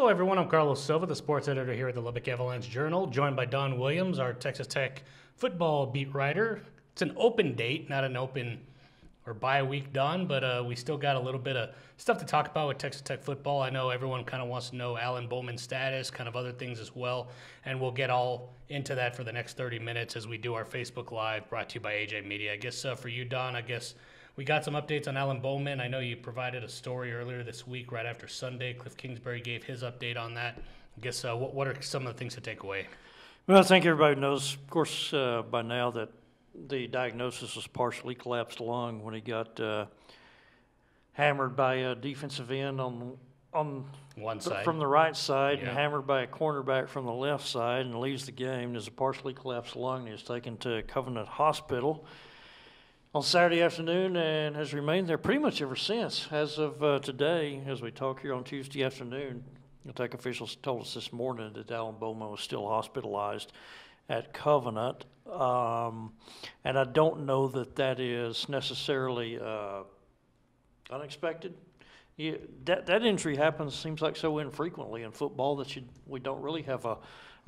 Hello, everyone. I'm Carlos Silva, the sports editor here at the Lubbock Avalanche-Journal, joined by Don Williams, our Texas Tech football beat writer. It's an open date, not an open or bye week, Don, but we still got a little bit of stuff to talk about with Texas Tech football. I know everyone kind of wants to know Alan Bowman's status, kind of other things as well, and we'll get all into that for the next 30 minutes as we do our Facebook Live, brought to you by AJ Media. I guess for you, Don, we got some updates on Alan Bowman. I know you provided a story earlier this week right after Sunday. Cliff Kingsbury gave his update on that. I guess what are some of the things to take away? Well, I think everybody knows, of course, by now that the diagnosis was partially collapsed lung when he got hammered by a defensive end on one side from the right side, yeah, and hammered by a cornerback from the left side, and leaves the game. There's a partially collapsed lung. He was taken to Covenant Hospital on Saturday afternoon and has remained there pretty much ever since. As of today, as we talk here on Tuesday afternoon, the Tech officials told us this morning that Alan Bowman was still hospitalized at Covenant. And I don't know that that is necessarily unexpected. That injury happens, seems like so infrequently in football that we don't really have a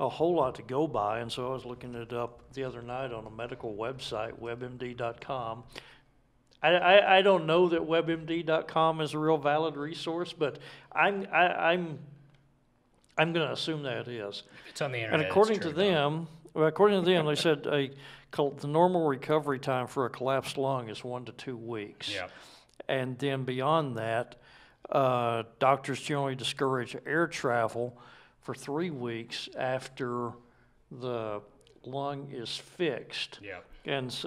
whole lot to go by. And so I was looking it up the other night on a medical website, webmd.com. I don't know that webmd.com is a real valid resource, but I'm going to assume that it is. It's on the internet. And according to them, they said the normal recovery time for a collapsed lung is 1 to 2 weeks. Yeah. And then beyond that, doctors generally discourage air travel for 3 weeks after the lung is fixed. Yeah.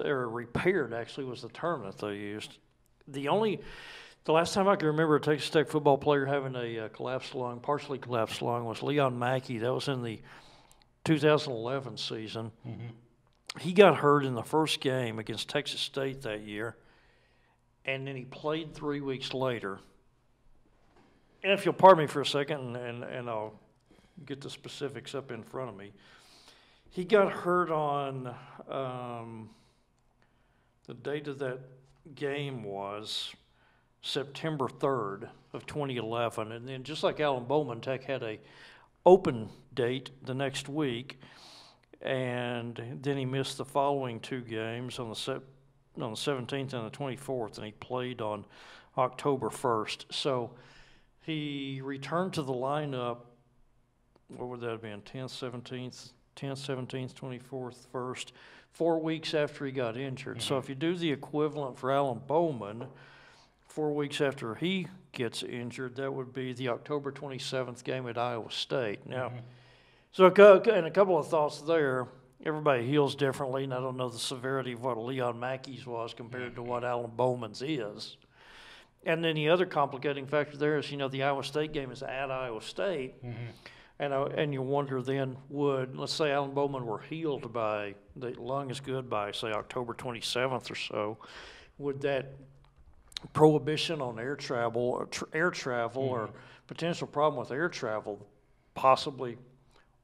Or repaired, actually, was the term that they used. The last time I can remember a Texas Tech football player having a partially collapsed lung, was Leon Mackey. That was in the 2011 season. Mm-hmm. He got hurt in the first game against Texas State that year, and then he played 3 weeks later. And if you'll pardon me for a second, and I'll get the specifics up in front of me, he got hurt on the date of that game was September 3rd of 2011, and then just like Alan Bowman, Tech had a open date the next week, and then he missed the following 2 games on the 17th and the 24th, and he played on October 1st. So he returned to the lineup, what would that have been, 10th, 17th, 24th, 1st, 4 weeks after he got injured. Mm-hmm. So if you do the equivalent for Alan Bowman, 4 weeks after he gets injured, that would be the October 27th game at Iowa State. Now, mm-hmm. So and a couple of thoughts there. Everybody heals differently, and I don't know the severity of what Leon Mackey's was compared to what Alan Bowman's is. And then the other complicating factor there is, the Iowa State game is at Iowa State. Mm-hmm. And you wonder then, let's say Alan Bowman were healed by, the lung is good by, say, October 27th or so, would that prohibition on air travel mm-hmm. or potential problem with air travel possibly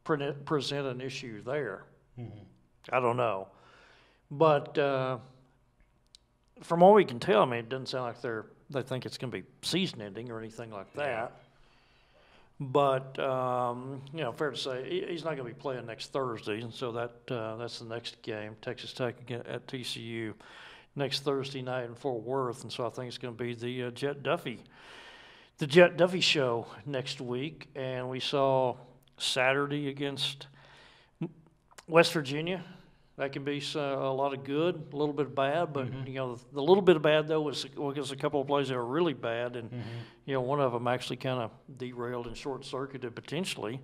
present an issue there? Mm-hmm. I don't know. But from what we can tell, it doesn't sound like they think it's going to be season-ending or anything like that. Yeah. But, fair to say, he's not going to be playing next Thursday, and so that's the next game, Texas Tech at TCU, next Thursday night in Fort Worth, and so I think it's going to be the Jet Duffy show next week. And we saw Saturday against West Virginia. That can be a lot of good, a little bit of bad, but mm-hmm. The little bit of bad though was a couple of plays that were really bad, and mm-hmm. One of them actually kind of derailed and short-circuited potentially.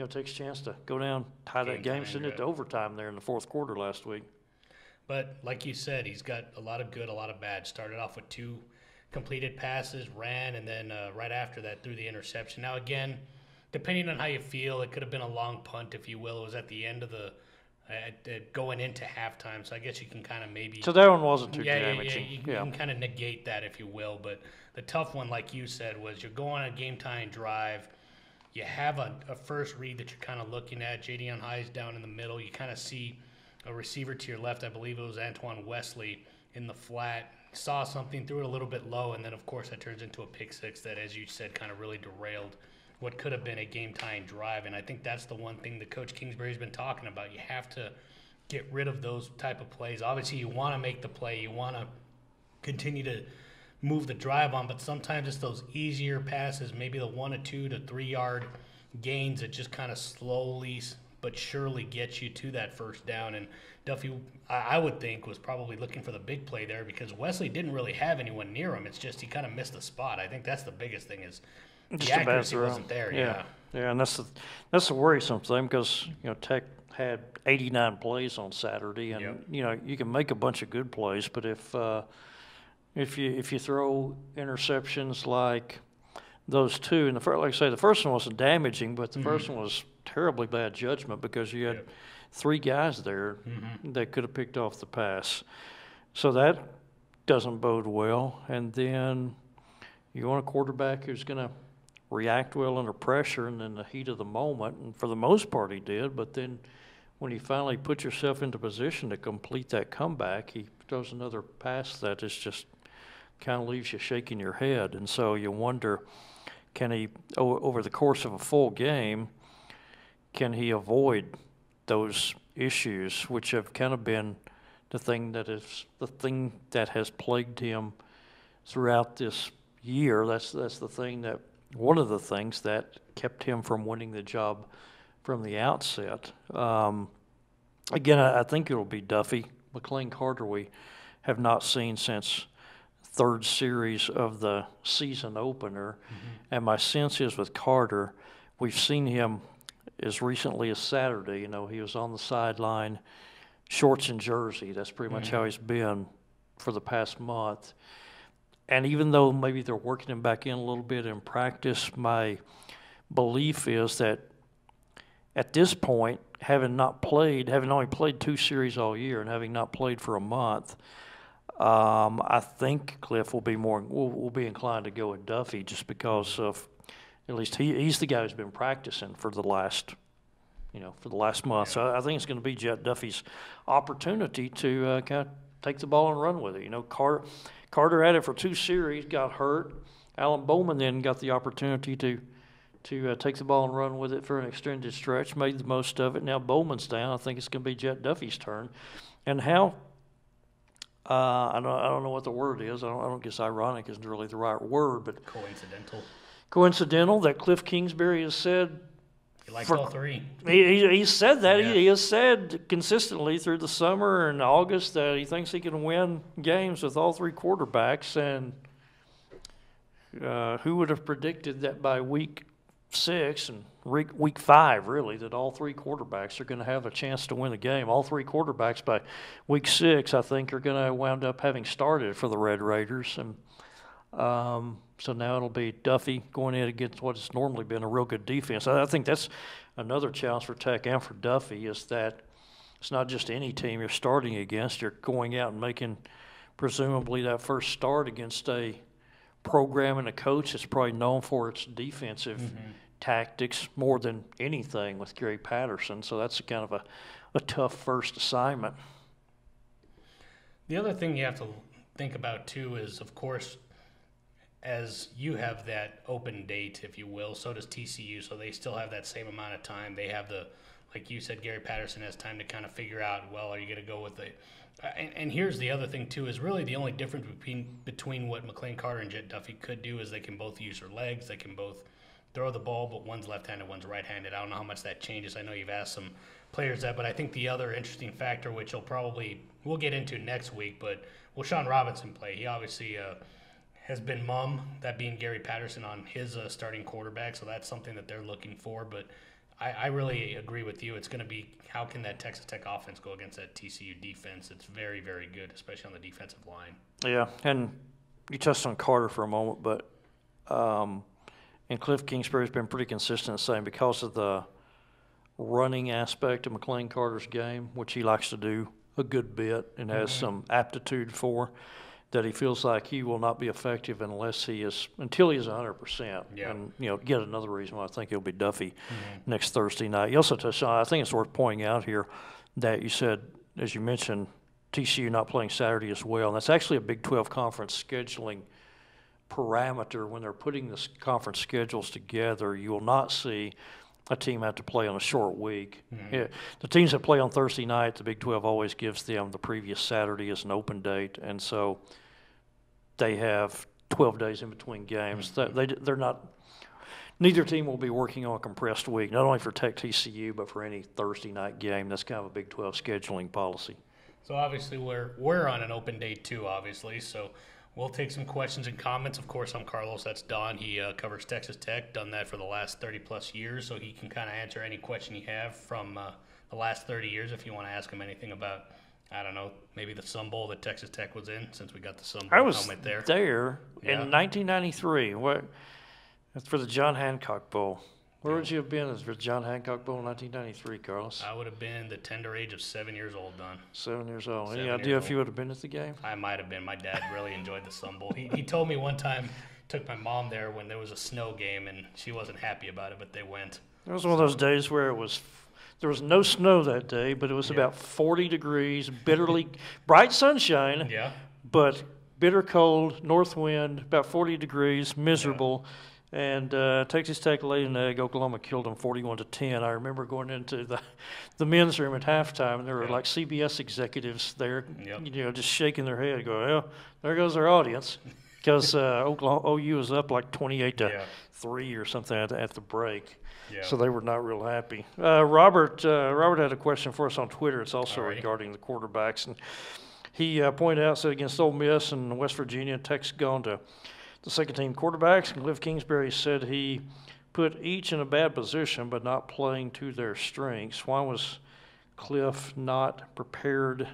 Takes a chance to go down, tie that game, send it to overtime there in the fourth quarter last week. But like you said, he's got a lot of good, a lot of bad. Started off with 2 completed passes, ran, and then right after that threw the interception. Now again, depending on how you feel, it could have been a long punt, if you will. It was at the end of the going into halftime, so I guess you can kind of maybe. So that one wasn't too damaging. You can kind of negate that, if you will. But the tough one, like you said, was you're going on a game-tying drive. You have a first read that you're kind of looking at. Jadion High's down in the middle. You kind of see a receiver to your left. I believe it was Antoine Wesley in the flat. Saw something, threw it a little bit low, and then, of course, that turns into a pick six that, as you said, kind of really derailed what could have been a game-tying drive. And I think that's the one thing that Coach Kingsbury's been talking about. You have to get rid of those type of plays. Obviously, you want to make the play. You want to continue to move the drive on, but sometimes it's those easier passes, maybe the 1 to 2 to 3 yard gains that just kind of slowly but surely get you to that first down. And Duffy, I would think, was probably looking for the big play there because Wesley didn't really have anyone near him. It's just he kind of missed the spot. I think that's the biggest thing is the accuracy wasn't there. Yeah, and that's the worrisome thing because Tech had 89 plays on Saturday, and you can make a bunch of good plays, but if you throw interceptions like those two, and like I say, the first one wasn't damaging, but the first one was terribly bad judgment because you had three guys there that could have picked off the pass. So that doesn't bode well. And then you want a quarterback who's going to react well under pressure and in the heat of the moment. And for the most part, he did. But then when you finally put yourself into position to complete that comeback, he throws another pass that is just kind of leaves you shaking your head. And so you wonder, can he, over the course of a full game, can he avoid those issues, which have kind of been the thing that has plagued him throughout this year? That's the thing that one of the things that kept him from winning the job from the outset. Again, I think it'll be Duffy. McLean Carter we have not seen since third series of the season opener, and my sense is with Carter, we've seen him as recently as Saturday. He was on the sideline, shorts and jersey. That's pretty much how he's been for the past month. And even though maybe they're working him back in a little bit in practice, my belief is that at this point, having only played 2 series all year and having not played for a month, I think Cliff will be inclined to go with Duffy just because of, at least he's the guy who's been practicing for the last month. So I think it's going to be Jet Duffy's opportunity to kind of take the ball and run with it. Carter had it for 2 series, got hurt. Alan Bowman then got the opportunity to take the ball and run with it for an extended stretch, made the most of it. Now Bowman's down. I think it's going to be Jet Duffy's turn. And how? I don't know what the word is. I don't guess ironic isn't really the right word, but coincidental that Cliff Kingsbury has said he likes all three. He said that. Yeah. He has said consistently through the summer and August that he thinks he can win games with all 3 quarterbacks. And who would have predicted that by week 6 and week 5, really, that all 3 quarterbacks are going to have a chance to win a game. All 3 quarterbacks by week 6, I think, are going to wound up having started for the Red Raiders. And so now it'll be Duffy going in against what has normally been a real good defense. I think that's another challenge for Tech and for Duffy, is that it's not just any team you're starting against. You're going out and making presumably that first start against a program and a coach that's probably known for its defensive tactics more than anything with Gary Patterson. So that's kind of a tough first assignment. The other thing you have to think about, too, is, of course, as you have that open date, if you will, so does TCU. So they still have that same amount of time. They have like you said, Gary Patterson has time to kind of figure out, well, are you going to go with the and here's the other thing, too, is really the only difference between what McLean Carter and Jet Duffy could do is they can both use their legs. They can both throw the ball, but one's left-handed, one's right-handed. I don't know how much that changes. I know you've asked some players that, but I think the other interesting factor, which we'll get into next week, but will Sean Robinson play? He obviously has been mum, that being Gary Patterson, on his starting quarterback, so that's something that they're looking for. But I really agree with you. It's going to be, how can that Texas Tech offense go against that TCU defense? It's very, very good, especially on the defensive line. Yeah, and you touched on Carter for a moment, but and Cliff Kingsbury's been pretty consistent saying because of the running aspect of McLean Carter's game, which he likes to do a good bit and has some aptitude for, that he feels like he will not be effective until he is 100%. Yeah. And, yet another reason why I think it'll be Duffy next Thursday night. You also touched on, I think it's worth pointing out here that you said, as you mentioned, TCU not playing Saturday as well. And that's actually a Big 12 conference scheduling parameter when they're putting the conference schedules together. You will not see a team have to play on a short week. Yeah, the teams that play on Thursday night, the Big 12 always gives them the previous Saturday as an open date, and so they have 12 days in between games. They're not. Neither team will be working on a compressed week, not only for Tech TCU, but for any Thursday night game. That's kind of a Big 12 scheduling policy. So obviously we're on an open date too, obviously. So we'll take some questions and comments. Of course, I'm Carlos. That's Don. He covers Texas Tech, done that for the last 30-plus years, so he can kind of answer any question you have from the last 30 years if you want to ask him anything about, I don't know, maybe the Sun Bowl that Texas Tech was in, since we got the Sun Bowl helmet there. I was there in 1993. That's for the John Hancock Bowl. Where would you have been for the John Hancock Bowl in 1993, Carlos? I would have been the tender age of 7 years old, Don. 7 years old. Any idea if you would have been at the game? I might have been. My dad really enjoyed the Sun Bowl. He told me one time, took my mom there when there was a snow game, and she wasn't happy about it, but they went. It was one of those days where there was no snow that day, but it was about 40 degrees, bitterly bright sunshine, but bitter cold, north wind, about 40 degrees, miserable. Yeah. And Texas Tech laid an egg. Oklahoma killed them 41-10. I remember going into the men's room at halftime, and there were like CBS executives there, just shaking their head, going, "Well, there goes our audience," because OU was up like 28-3 or something at the break. Yeah. So they were not real happy. Robert had a question for us on Twitter. It's also regarding the quarterbacks, and he pointed out, said against Ole Miss and West Virginia, Tech's gone to the second-team quarterbacks, and Cliff Kingsbury said he put each in a bad position but not playing to their strengths. Why was Cliff not prepared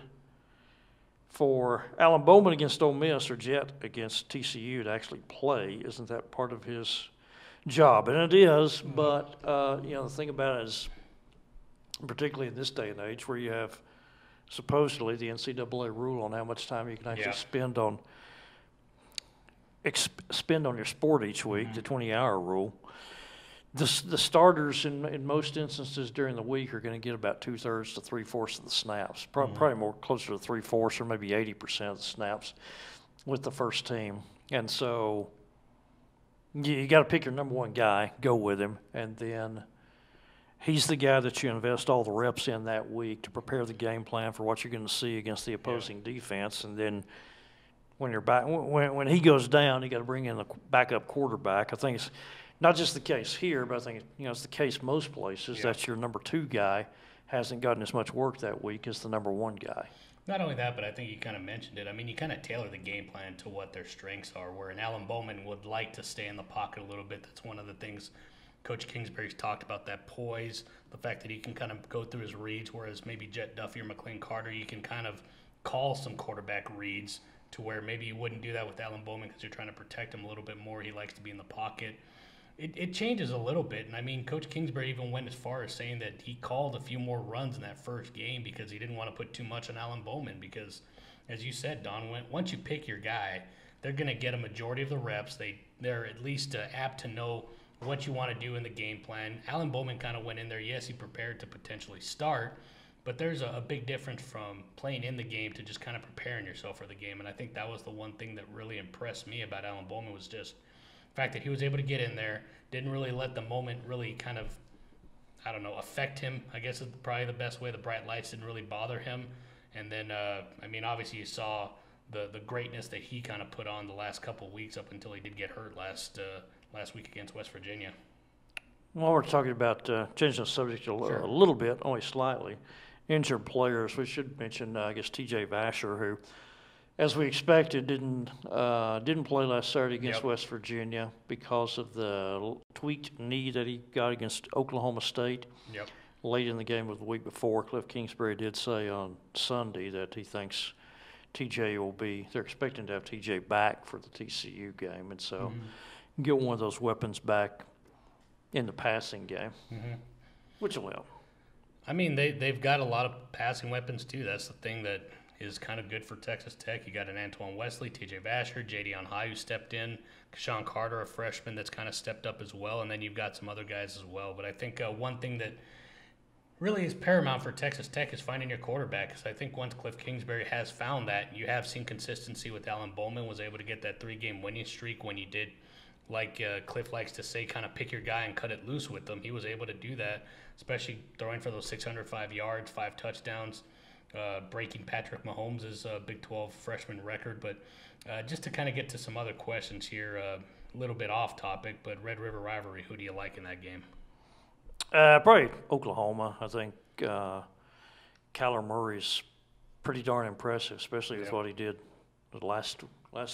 for Alan Bowman against Ole Miss or Jet against TCU to actually play? Isn't that part of his job? And it is, but the thing about it is, particularly in this day and age where you have supposedly the NCAA rule on how much time you can actually spend on your sport each week, the 20-hour rule. The starters in most instances during the week are going to get about 2/3 to 3/4 of the snaps, probably more closer to 3/4 or maybe 80% of the snaps with the first team. And so you got to pick your number one guy, go with him, and then he's the guy that you invest all the reps in that week to prepare the game plan for what you're going to see against the opposing defense. And then when you're back, when he goes down, you got to bring in the backup quarterback. I think it's not just the case here, but I think it's the case most places that your number two guy hasn't gotten as much work that week as the number one guy. Not only that, but I think you kind of mentioned it. I mean, you kind of tailor the game plan to what their strengths are. Where an Alan Bowman would like to stay in the pocket a little bit. That's one of the things Coach Kingsbury's talked about, that poise, the fact that he can kind of go through his reads, whereas maybe Jet Duffy or McLean Carter, you can kind of call some quarterback reads to where maybe you wouldn't do that with Alan Bowman because you're trying to protect him a little bit more. He likes to be in the pocket. It changes a little bit, and I mean, Coach Kingsbury even went as far as saying that he called a few more runs in that first game because he didn't want to put too much on Alan Bowman because, as you said, Don, once you pick your guy, they're going to get a majority of the reps. They're at least apt to know what you want to do in the game plan. Alan Bowman kind of went in there. Yes, he prepared to potentially start, but there's a big difference from playing in the game to just kind of preparing yourself for the game. And I think that was the one thing that really impressed me about Alan Bowman was just the fact that he was able to get in there, didn't really let the moment really kind of, I don't know, affect him. I guess is probably the best way. The bright lights didn't really bother him. And then, I mean, obviously you saw the greatness that he kind of put on the last couple of weeks up until he did get hurt last week against West Virginia. Well, we're talking about changing the subject a little bit, only slightly. Injured players. We should mention, I guess, T.J. Vasher, who, as we expected, didn't play last Saturday against West Virginia because of the tweaked knee that he got against Oklahoma State late in the game of the week before. Cliff Kingsbury did say on Sunday that he thinks T.J. they're expecting to have T.J. back for the TCU game, and so get one of those weapons back in the passing game, which will help. I mean, they've got a lot of passing weapons, too. That's the thing that is kind of good for Texas Tech. You got an Antoine Wesley, T.J. Vasher, Jadion High, who stepped in, Kashawn Carter, a freshman that's kind of stepped up as well, and then you've got some other guys as well. But I think one thing that really is paramount for Texas Tech is finding your quarterback. Because I think once Cliff Kingsbury has found that, you have seen consistency with Alan Bowman, was able to get that 3-game winning streak when you did, like Cliff likes to say, kind of pick your guy and cut it loose with them. He was able to do that, especially throwing for those 605 yards, 5 touchdowns, breaking Patrick Mahomes' Big 12 freshman record. But just to kind of get to some other questions here, a little bit off topic, but Red River rivalry, who do you like in that game? Probably Oklahoma. I think Kyler Murray's pretty darn impressive, especially with what he did the last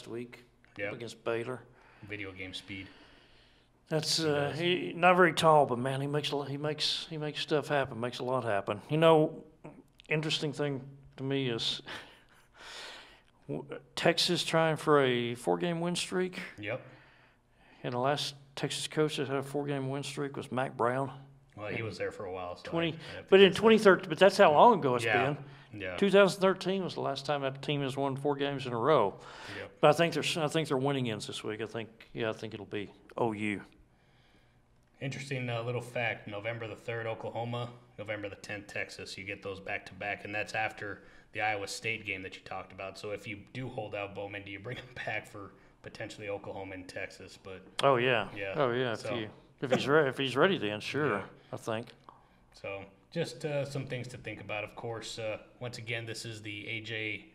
week against Baylor. Video game speed. That's he not very tall, but man, he makes stuff happen. Makes a lot happen. You know, interesting thing to me is Texas trying for a 4-game win streak. Yep. And the last Texas coach that had a 4-game win streak was Mac Brown. Well, he was there for a while. So in 2013, but that's how long ago it's been. Yeah. 2013 was the last time that team has won 4 games in a row. Yep. But I think they're winning ends this week. I think it'll be OU. Interesting little fact: November the 3rd, Oklahoma; November the 10th, Texas. You get those back to back, and that's after the Iowa State game that you talked about. So if you do hold out Bowman, do you bring him back for potentially Oklahoma and Texas? But oh yeah. So, if he's ready, then sure. Yeah. I think. So just some things to think about. Of course, once again, this is the AJ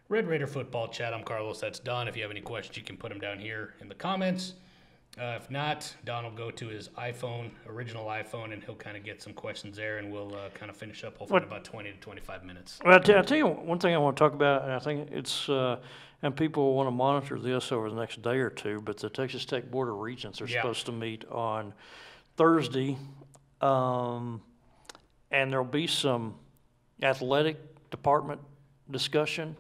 Red Raider Football Chat. I'm Carlos. That's Don. If you have any questions, you can put them down here in the comments. If not, Don will go to his original iPhone, and he'll kind of get some questions there, and we'll kind of finish up hopefully in about 20 to 25 minutes. Well, I'll tell you one thing I want to talk about, and I think it's and people will want to monitor this over the next day or two, but the Texas Tech Board of Regents are supposed to meet on Thursday, and there'll be some athletic department discussion,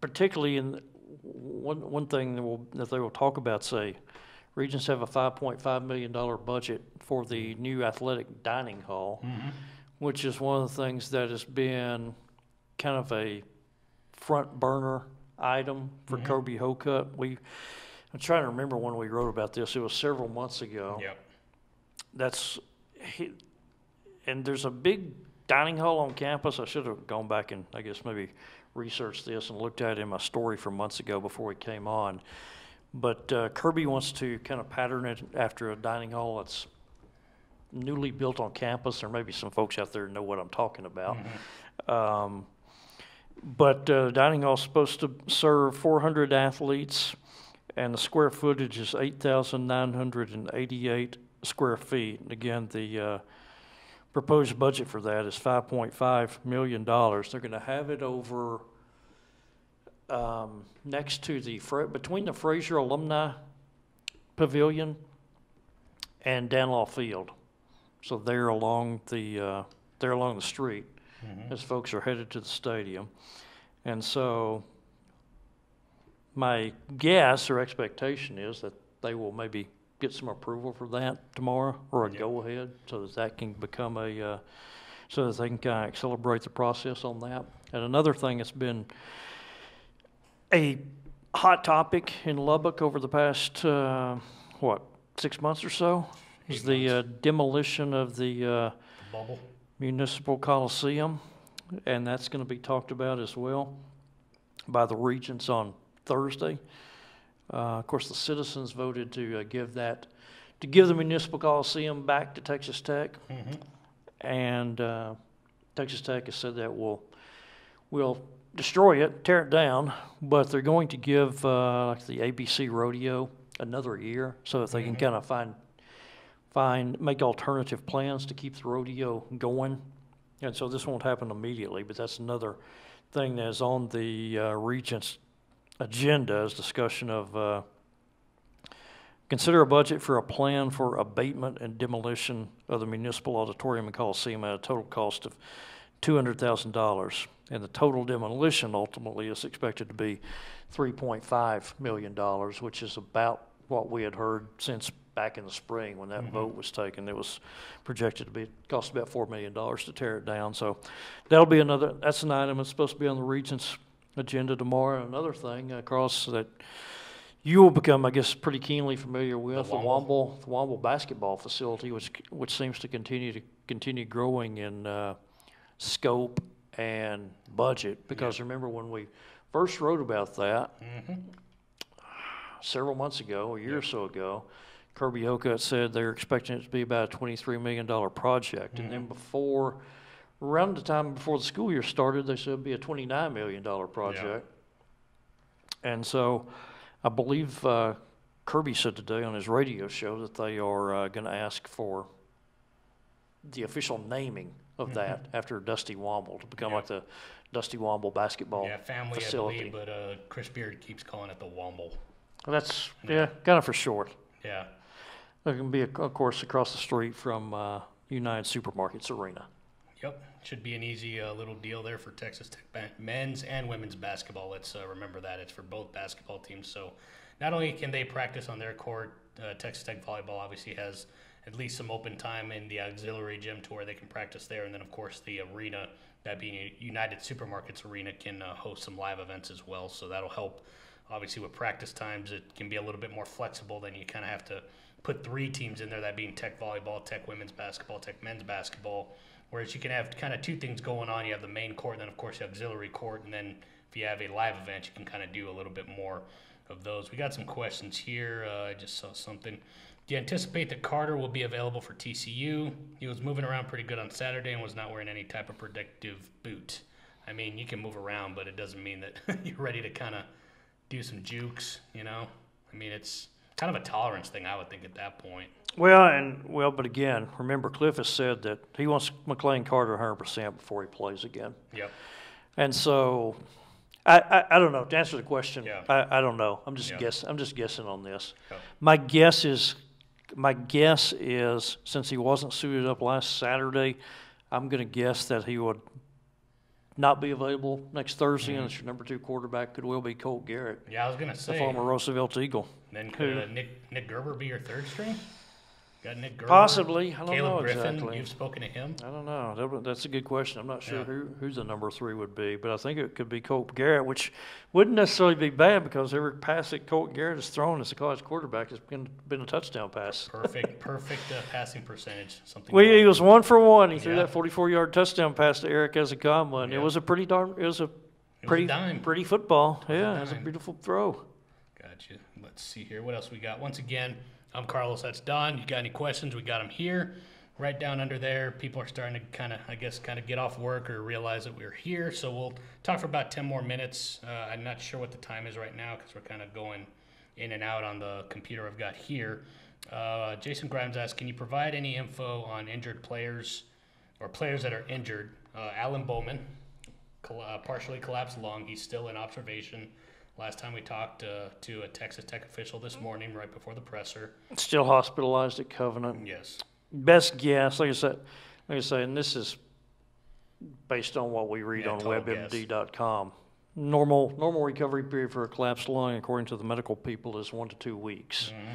particularly in one thing that they will talk about. Say, Regents have a $5.5 million budget for the new athletic dining hall, which is one of the things that has been kind of a front burner item for Kirby Hocutt. I'm trying to remember when we wrote about this. It was several months ago. Yep. And there's a big dining hall on campus. I should have gone back and I guess maybe researched this and looked at it in my story from months ago before we came on. But Kirby wants to kind of pattern it after a dining hall that's newly built on campus. There may be some folks out there who know what I'm talking about. But the dining hall is supposed to serve 400 athletes, and the square footage is 8,988 square feet. And again, the proposed budget for that is $5.5 million. They're going to have it over next to between the Frazier Alumni Pavilion and Danlaw Field. So they're along the street as folks are headed to the stadium. And so my guess or expectation is that they will maybe get some approval for that tomorrow, or a go-ahead, so that can become so that they can kind of accelerate the process on that. And another thing that's been a hot topic in Lubbock over the past 6 months or so is the demolition of the Bubble. Municipal Coliseum, and that's going to be talked about as well by the Regents on Thursday. Of course, the citizens voted to give the Municipal Coliseum back to Texas Tech, and Texas Tech has said that we'll destroy it, tear it down, but they're going to give like the ABC Rodeo another year so that they can kind of make alternative plans to keep the rodeo going. And so this won't happen immediately, but that's another thing that is on the Regents' agenda is discussion of consider a budget for a plan for abatement and demolition of the Municipal Auditorium and Coliseum at a total cost of $200,000. And the total demolition ultimately is expected to be $3.5 million, which is about what we had heard since back in the spring when that vote was taken. It was projected to cost about $4 million to tear it down. So that's an item that's supposed to be on the Regents' agenda tomorrow. Another thing, Carlos, that You will become, I guess, pretty keenly familiar with the Womble. Womble basketball facility, which seems to continue growing in scope and budget. Because remember when we first wrote about that several months ago, a year or so ago, Kirby Hocutt said they're expecting it to be about a $23 million project, and then around the time before the school year started, they said it'd be a $29 million project. And so I believe Kirby said today on his radio show that they are going to ask for the official naming of that after Dusty Womble to become like the Dusty Womble basketball family, facility. I believe, but Chris Beard keeps calling it the Womble. That's kind of for short. Yeah. It can be, of course, across the street from United Supermarkets Arena. Yep, should be an easy little deal there for Texas Tech men's and women's basketball. Let's remember that. It's for both basketball teams. So not only can they practice on their court, Texas Tech volleyball obviously has at least some open time in the auxiliary gym to where they can practice there. And then, of course, the arena, that being United Supermarkets Arena, can host some live events as well. So that'll help. Obviously, with practice times, it can be a little bit more flexible than you kind of have to put 3 teams in there, that being Tech volleyball, Tech women's basketball, Tech men's basketball. Whereas you can have kind of 2 things going on. You have the main court, and then, of course, the auxiliary court. And then if you have a live event, you can kind of do a little bit more of those. We got some questions here. I just saw something. Do you anticipate that Carter will be available for TCU? He was moving around pretty good on Saturday and was not wearing any type of protective boot. I mean, you can move around, but it doesn't mean that you're ready to kind of do some jukes, you know? I mean, it's kind of a tolerance thing, I would think, at that point. But again, remember Cliff has said that he wants McLean Carter 100% before he plays again. Yep. And so, I don't know. To answer the question, I don't know. I'm just guessing on this. Yep. My guess is since he wasn't suited up last Saturday, I'm going to guess that he would not be available next Thursday, and your number 2 quarterback could well be Colt Garrett. Yeah, I was going to say. The former Roosevelt Eagle. Then could Nick Gerber be your 3rd string? Got Nick Gerber? Possibly. I don't Caleb know Griffin, exactly. You've spoken to him? I don't know. That's a good question. I'm not sure who the number 3 would be, but I think it could be Colt Garrett, which wouldn't necessarily be bad because every pass that Colt Garrett has thrown as a college quarterback has been a touchdown pass. Perfect passing percentage. He was 1 for 1. He threw that 44-yard touchdown pass to Eric Ezekama, and it was a pretty football. Yeah, it was a beautiful throw. Gotcha. Let's see here. What else we got? Once again, I'm Carlos. That's Don. You got any questions? We got them here. Right down under there. People are starting to kind of get off work or realize that we're here. So we'll talk for about 10 more minutes. I'm not sure what the time is right now because we're kind of going in and out on the computer I've got here. Jason Grimes asks, can you provide any info on injured players or players that are injured? Alan Bowman, partially collapsed lung. He's still in observation. Last time we talked to a Texas Tech official this morning right before the presser. Still hospitalized at Covenant. Yes. Best guess, like I say, and this is based on what we read on WebMD.com. Normal recovery period for a collapsed lung, according to the medical people, is 1 to 2 weeks. Mm-hmm.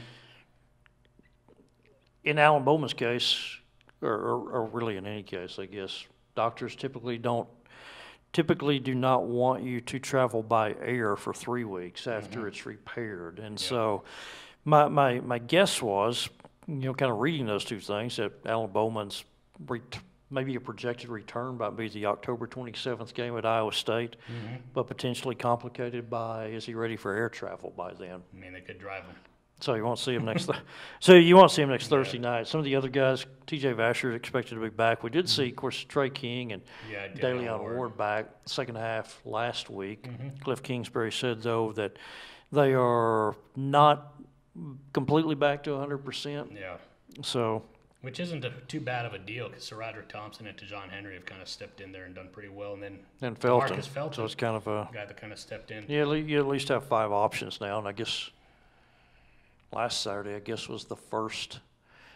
In Alan Bowman's case, or really in any case, I guess, doctors typically do not want you to travel by air for 3 weeks after it's repaired. And so my guess was, kind of reading those 2 things, that Alan Bowman's maybe a projected return might be the October 27th game at Iowa State, but potentially complicated by, is he ready for air travel by then? I mean, they could drive him. So you won't see him next. Next Thursday night. Some of the other guys, T.J. Vasher is expected to be back. We did see, of course, Trey King and DeLeon Ward back second half last week. Cliff Kingsbury said though that they are not completely back to 100%. Yeah. So. Which isn't too bad of a deal because Sir Roderick Thompson and Tejon Henry have kind of stepped in there and done pretty well, and then Felton. Marcus Felton. So it's kind of a guy that kind of stepped in. Yeah, you at least have 5 options now, and I guess. Last Saturday, was the first.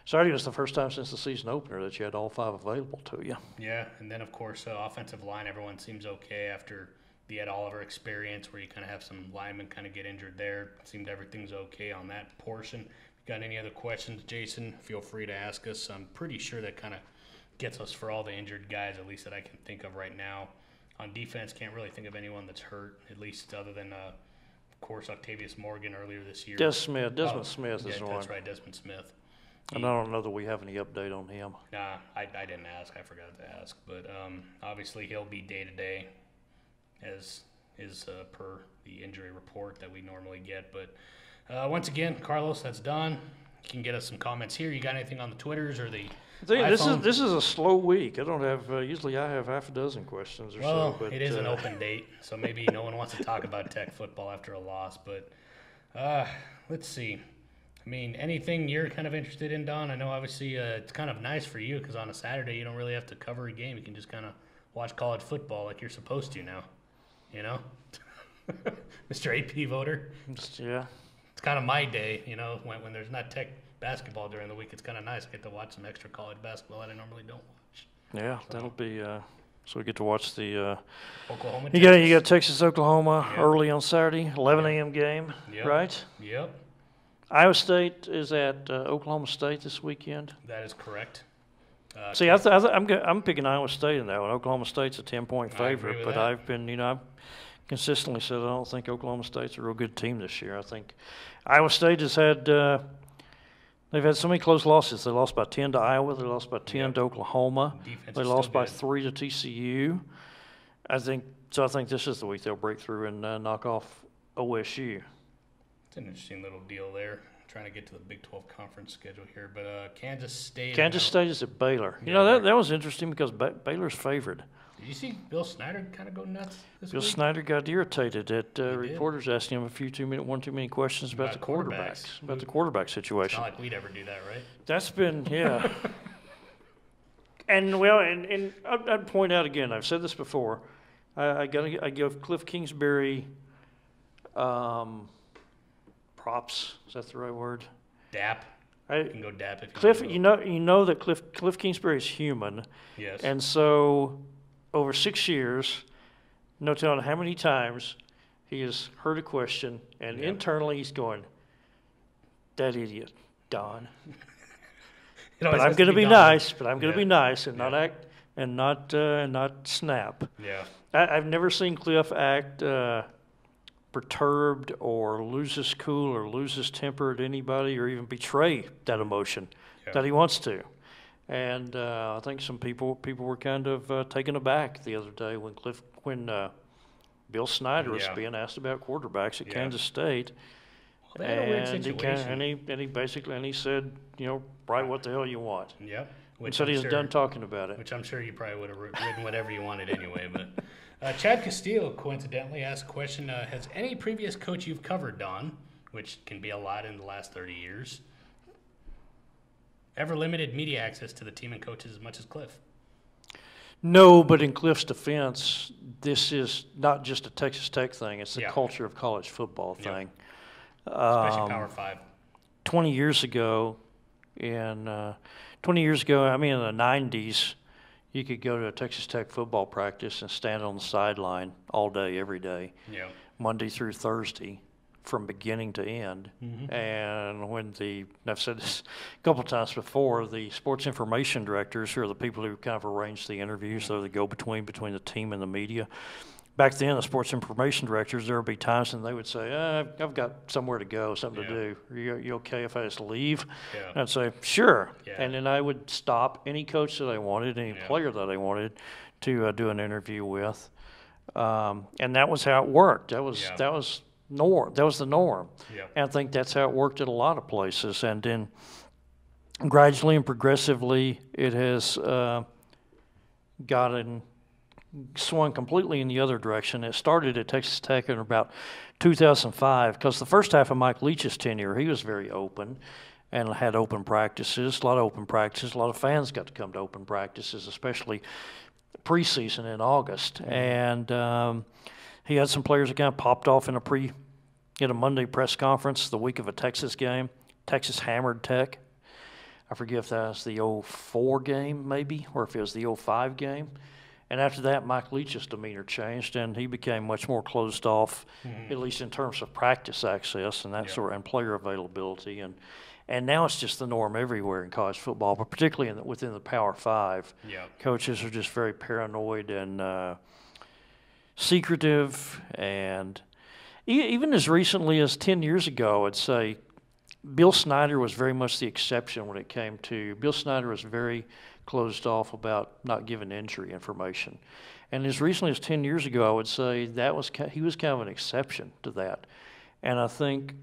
Saturday was the first time since the season opener that you had all 5 available to you. Yeah, and then of course, offensive line, everyone seems okay after the Ed Oliver experience, where you kind of have some linemen kind of get injured there. It seemed everything's okay on that portion. If you got any other questions, Jason, feel free to ask us. I'm pretty sure that kind of gets us for all the injured guys, at least that I can think of right now. On defense, can't really think of anyone that's hurt, at least other than. of course, Octavius Morgan earlier this year. Desmond Smith is yeah, one. that's right, Desmond Smith. And I don't know that we have any update on him. Nah, I didn't ask. I forgot to ask. But obviously he'll be day-to-day as is per the injury report that we normally get. But once again, Carlos, that's done. You can get us some comments here. You got anything on the Twitters or the iPhone? This is a slow week. I don't have usually I have half a dozen questions or so. But it is an open date, so maybe no one wants to talk about Tech football after a loss. But let's see. I mean, anything you're kind of interested in, Don? I know obviously it's kind of nice for you because on a Saturday you don't really have to cover a game. You can just kind of watch college football like you're supposed to now, you know? Mr. AP voter. Yeah. It's kind of my day, you know, when there's not Tech basketball during the week. It's kind of nice. I get to watch some extra college basketball that I normally don't watch. Yeah, that'll be so we get to watch the Oklahoma. You got Texas, Oklahoma early on Saturday, 11 a.m. game, right? Yep. Iowa State is at Oklahoma State this weekend. That is correct. See, I'm picking Iowa State in that one. Oklahoma State's a 10-point favorite, but I've been, I've consistently said I don't think Oklahoma State's a real good team this year. I think Iowa State has had they've had so many close losses. They lost by 10 to Iowa. They lost by 10 to Oklahoma. They lost by 3 to TCU. I think this is the week they'll break through and knock off OSU. It's an interesting little deal there. Trying to get to the Big 12 conference schedule here, but Kansas State. Kansas State is at Baylor. Yeah, that was interesting because Baylor's favored. Did you see Bill Snyder kind of go nuts this Bill week? Snyder got irritated at reporters asking him one too many questions about the quarterbacks, about the quarterback situation. It's not like we'd ever do that, right? That's been and I'd point out again. I've said this before. I give Cliff Kingsbury props. Is that the right word? Dap. You can go dap if you Cliff, want to. you know that Cliff Kingsbury is human. Yes. And so over 6 years, no telling how many times he has heard a question, and internally he's going, "That idiot, Don." But I'm going to be nice. But I'm going to be nice and not act and not snap. Yeah. I've never seen Cliff act perturbed or lose his cool or lose his temper at anybody or even betray that emotion that he wants to. And I think some people were kind of taken aback the other day when Bill Snyder was being asked about quarterbacks at Kansas State. Well, they had a weird situation. He said, write what the hell you want. Yeah. And said he was done talking about it. Which I'm sure you probably would have written whatever you wanted anyway. But Chad Castillo coincidentally asked a question, has any previous coach you've covered, Don, which can be a lot in the last 30 years, ever limited media access to the team and coaches as much as Cliff? No, but in Cliff's defense, this is not just a Texas Tech thing. It's the culture of college football thing. Especially Power 5. 20 years ago, in the 90s, you could go to a Texas Tech football practice and stand on the sideline all day, every day, Monday through Thursday, from beginning to end. Mm-hmm. And I've said this a couple of times before, the sports information directors, who are the people who kind of arrange the interviews, they're the go-between between the team and the media. Back then, the sports information directors, there would be times when they would say, I've got somewhere to go, something to do. Are you okay if I just leave? Yeah. And I'd say, sure. Yeah. And then I would stop any coach that I wanted, any player that I wanted to do an interview with. And that was how it worked. That was the norm. Yeah. And I think that's how it worked at a lot of places. And then gradually and progressively, it has swung completely in the other direction. It started at Texas Tech in about 2005 because the first half of Mike Leach's tenure, he was very open and had open practices, a lot of open practices. A lot of fans got to come to open practices, especially preseason in August. And he had some players that kind of popped off in a Monday press conference the week of a Texas game. Texas hammered Tech. I forget if that was the 04 game maybe or if it was the 05 game. And after that, Mike Leach's demeanor changed, and he became much more closed off, at least in terms of practice access and that sort of, and player availability. And now it's just the norm everywhere in college football, but particularly within the Power 5. Yeah. Coaches are just very paranoid and secretive, and Even as recently as 10 years ago, I'd say Bill Snyder was very much the exception when it came to. Bill Snyder was very closed off about not giving injury information. And as recently as 10 years ago, I would say he was kind of an exception to that. And I think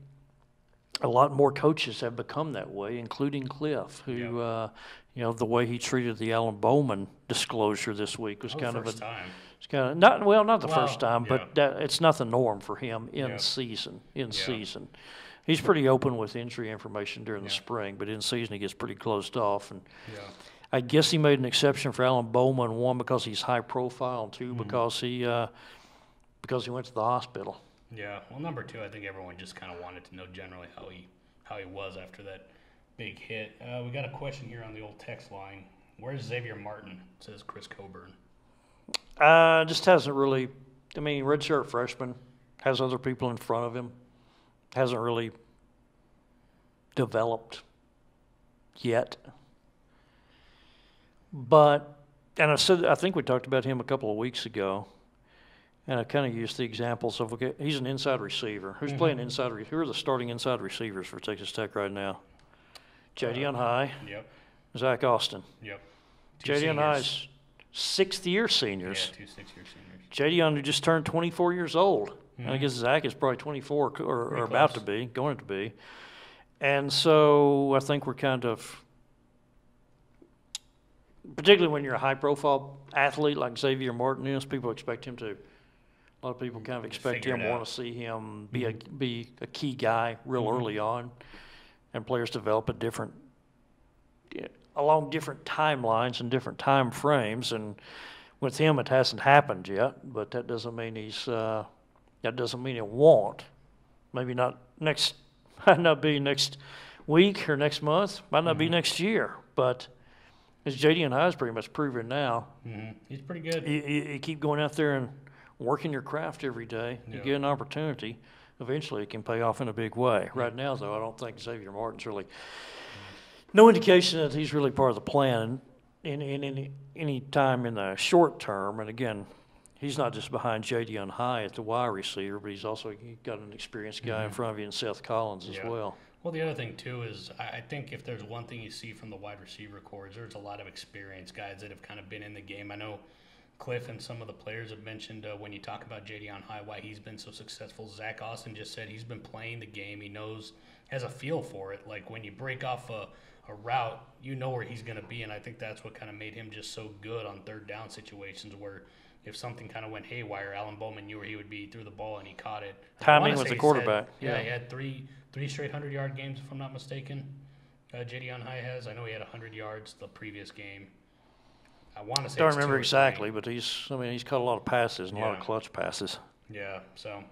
a lot more coaches have become that way, including Cliff, who, the way he treated the Alan Bowman disclosure this week was kind of time. It's kind of not the first time, but it's not the norm for him in season. He's pretty open with injury information during the spring, but in season he gets pretty closed off. And I guess he made an exception for Alan Bowman, one because he's high profile, and two because he went to the hospital. Yeah. Well, number two, I think everyone just kind of wanted to know generally how he was after that big hit. We got a question here on the old text line. Where's Xavier Martin? Says Chris Coburn. Just hasn't really. I mean, redshirt freshman, has other people in front of him, hasn't really developed yet. But, and I think we talked about him a couple of weeks ago, and I kind of used the examples of, okay, he's an inside receiver. Who's playing inside? Who are the starting inside receivers for Texas Tech right now? Jadion High. Yep. Zach Austin. Yep. Jadion High's sixth-year seniors. Yeah, 2 6-year seniors. Jadion, who just turned 24 years old. I guess Zach is probably 24 or about to be, going to be. And so I think we're kind of, particularly when you're a high-profile athlete like Xavier Martin is, people expect him to. A lot of people kind of expect him, want to see him be a key guy real early on, and players develop along different timelines and different time frames. And with him, it hasn't happened yet, but that doesn't mean that doesn't mean it won't. Maybe not might not be next week or next month, might not be next year, but as Jadion High's pretty much proven now, he's pretty good. You keep going out there and working your craft every day. You get an opportunity. Eventually, it can pay off in a big way. Right now, though, I don't think Xavier Martin's really no indication that he's really part of the plan in any time in the short term. And again, he's not just behind Jadion High at the wide receiver, but he's got an experienced guy in front of you in Seth Collins as well. Well, the other thing, too, is I think if there's one thing you see from the wide receiver corps, there's a lot of experienced guys that have kind of been in the game. I know Cliff and some of the players have mentioned when you talk about Jadion High, why he's been so successful. Zach Austin just said he's been playing the game. He has a feel for it. Like when you break off a route, you know where he's going to be, and I think that's what kind of made him just so good on third down situations where if something kind of went haywire, Alan Bowman knew where he would be, threw the ball, and he caught it. Timing with the quarterback. He had three straight 100-yard games, if I'm not mistaken. Jadion High has. I know he had 100 yards the previous game. I want to say don't remember exactly, but he's caught a lot of passes and a lot of clutch passes. Yeah, so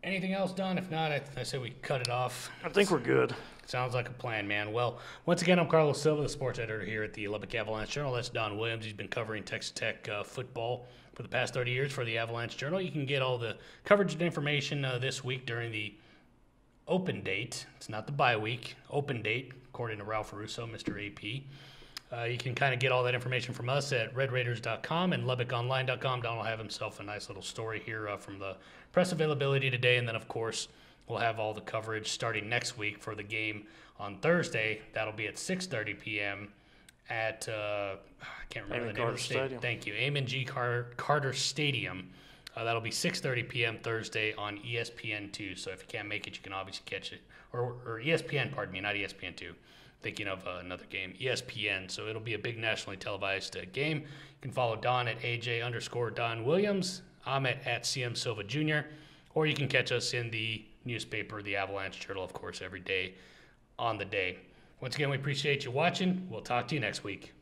anything else, Don? If not, I say we cut it off. I think we're good. Sounds like a plan, man. Well, once again, I'm Carlos Silva, the sports editor here at the Lubbock Avalanche-Journal. That's Don Williams. He's been covering Texas Tech football for the past 30 years for the Avalanche-Journal. You can get all the coverage and information this week during the open date. It's not the bye week. Open date, according to Ralph Russo, Mr. AP. You can kind of get all that information from us at redraiders.com and LubbockOnline.com. Don will have himself a nice little story here from the press availability today. And then, of course, we'll have all the coverage starting next week for the game on Thursday. That'll be at 6:30 p.m. at, I can't remember the name of the stadium. Thank you, Amon G. Carter Stadium. That'll be 6:30 p.m. Thursday on ESPN2. So if you can't make it, you can obviously catch it. Or ESPN, pardon me, not ESPN2. Thinking of another game, ESPN. So it'll be a big nationally televised game. You can follow Don at AJ_Don Williams. I'm at CM Silva Jr. Or you can catch us in the newspaper, the Avalanche-Journal, of course, every day on the day. Once again, we appreciate you watching. We'll talk to you next week.